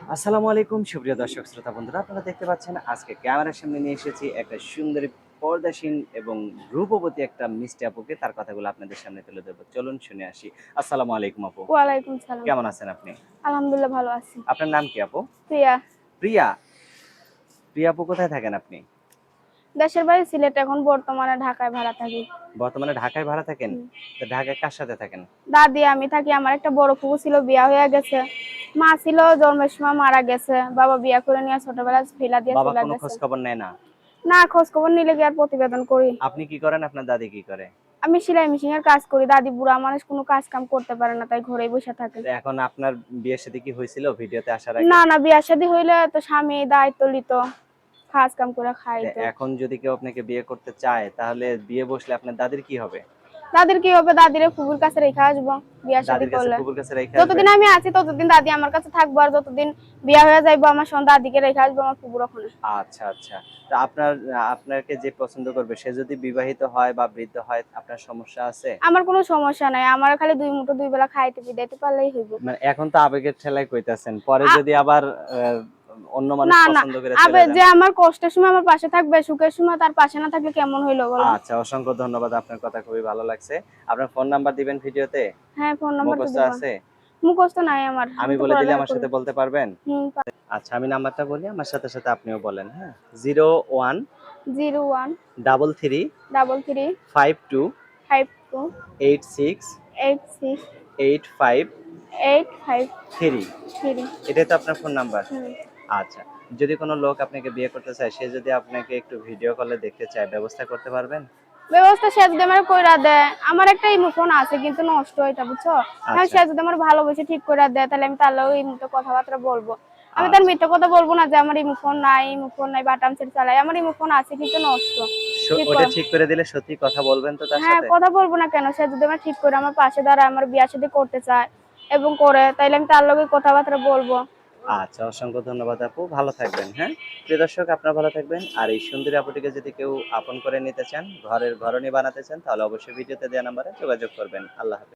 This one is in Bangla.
আসসালামু আলাইকুম সুপ্রিয় দর্শক শ্রোতা বন্ধুরা, আপনারা দেখতে পাচ্ছেন আজকে ক্যামেরার সামনে নিয়ে এসেছি একটা সুন্দরী পর্দাসীন এবং রূপবতী একটা মিষ্টি আপুকে। তার কথাগুলো আপনাদের সামনে তুলে ধরবো, চলুন শুনে আসি। আসসালামু আলাইকুম আপু, ওয়ালাইকুম সালাম। কেমন আছেন আপনি? আলহামদুলিল্লাহ ভালো আছি। আপনার নাম কি আপু? প্রিয়া। প্রিয়া। প্রিয়া আপু কোথায় থাকেন আপনি? দেশের বাড়ি সিলেট, এখন বর্তমানে ঢাকায় ভাড়া থাকি। বর্তমানে ঢাকায় ভাড়া থাকেন? হুম। তো ঢাকায় কার সাথে থাকেন? দাদি আমি থাকি, আমার একটা বড় ফুফু ছিল, বিয়া হয়ে গেছে। মা ছিল, জন্মের সময় মারা গেছে। বাবা বিয়া করে নিয়ে ছোটবেলায় ফেলা দিয়ে বাবা চলে কোনো গেছে। খোঁজ খবর নেয় না? না, খোঁজ খবর নিলে কি আর প্রতিবেদন করি। আপনি কি করেন, আপনার দাদি কি করে? আমি সেলাই মেশিন এর কাজ করি। দাদি বুড়া মানুষ, কোনো কাজ কাম করতে পারে না, তাই ঘরেই বসে থাকে। তো এখন আপনার বিয়ের সাথে কি হয়েছিল ভিডিওতে আসার আগে? না না, বিয়া শাদী হইলে তো স্বামী দায়িত্ব নিত, কাজ কাম করে তো খাইতো। এখন যদি কেউ আপনাকে বিয়ে করতে চায় তাহলে বিয়ে বসলে আপনার দাদির কি হবে? দাদির কি হবে? দাদিরে ফুফুর কাছে রেখে আসবো বিয়া শাদী দাদির কাছে, করলে। ফুফুর কাছে রেখে আসবেন? যতদিন আমি আছি ততদিন দাদি আমার কাছে থাকবো, আর যতদিন বিয়া হয়ে যাইবো আমার সঙ্গে দাদিকে রেখে আসবো আমার ফুফুর ওখানে। আচ্ছা আচ্ছা। তো আপনাকে যে পছন্দ করবে সে যদি বিবাহিত হয় বা বৃদ্ধ হয়, আপনার সমস্যা আছে? আমার কোনো সমস্যা নাই, আমার খালি দুই মুঠো দুই বেলা খাইতে দিতে পারলেই হইব। মানে এখন তো আবেগের ঠেলায় কইতাছেন, পরে আ- যদি আবার অন্য মানুষ না না, পছন্দ করে আবে চলে যান? যে আমার কষ্টের সময় আমার পাশে থাকবে, সুখের সময় তার পাশে না থাকলে কেমন হইলো বলো। আচ্ছা, অসংখ্য ধন্যবাদ, আপনার কথা খুবই ভালো লাগছে। আপনার ফোন নাম্বার দিবেন ভিডিওতে? হ্যাঁ, ফোন নাম্বার তো মুখস্থ দিব। আছে? মুখস্থ নাই আমার, আমি আমি তো বলে দিলে পড়ালেখা আমার করি। সাথে বলতে পারবেন? হুম। আচ্ছা, আমি নাম্বারটা বলি, আমার সাথে সাথে আপনিও বলেন, হ্যাঁ? 01 01 33 33 52 52 86 86 85 3। 853। এটাই তো আপনার ফোন নাম্বার? হুম। আচ্ছা। যদি কোনো লোক আপনাকে বিয়ে করতে চায়, সে যদি আপনাকে একটু ভিডিও কলে দেখতে চায়, ব্যবস্থা করতে পারবেন? ব্যবস্থা সে যদি আমার কইরা দেয়, আমার একটা ইমো ফোন আছে কিন্তু নষ্ট, এটা বুঝছো। হ্যাঁ, আচ্ছা, সে যদি আমার ভালোবেসে ঠিক করে দেয় তাহলে আমি তার লগে এই মুহূর্তে কথাবার্তা বলবো। আমি তার আচ্ছা। মিথ্যে কথা বলবো না যে আমার ইমো ফোন নাই, বাটাম সেট চালাই। আমার ইমো ফোন আছে কিন্তু নষ্ট। ঠিক ওটা করে। ঠিক করে দিলে সত্যি কথা বলবেন তো তার হ্যাঁ, সাথে? কথা বলবো না কেন? সে যদি আমার ঠিক করে আমার পাশে দাঁড়ায়, আমার বিয়া শাদী করতে চায় এবং করে, তাইলে আমি তার লগে কথাবার্তা বলবো। আচ্ছা, অসংখ্য ধন্যবাদ আপু। ভালো থাকবেন, হ্যাঁ? প্রিয় দর্শক, আপনারা ভালো থাকবেন। আর এই সুন্দরী আপুটিকে যদি কেউ আপন করে নিতে চান, ঘরের ঘরণী বানাতে চান, তাহলে অবশ্যই ভিডিওতে দেওয়া নাম্বারে যোগাযোগ করবেন। আল্লাহ হাফেজ।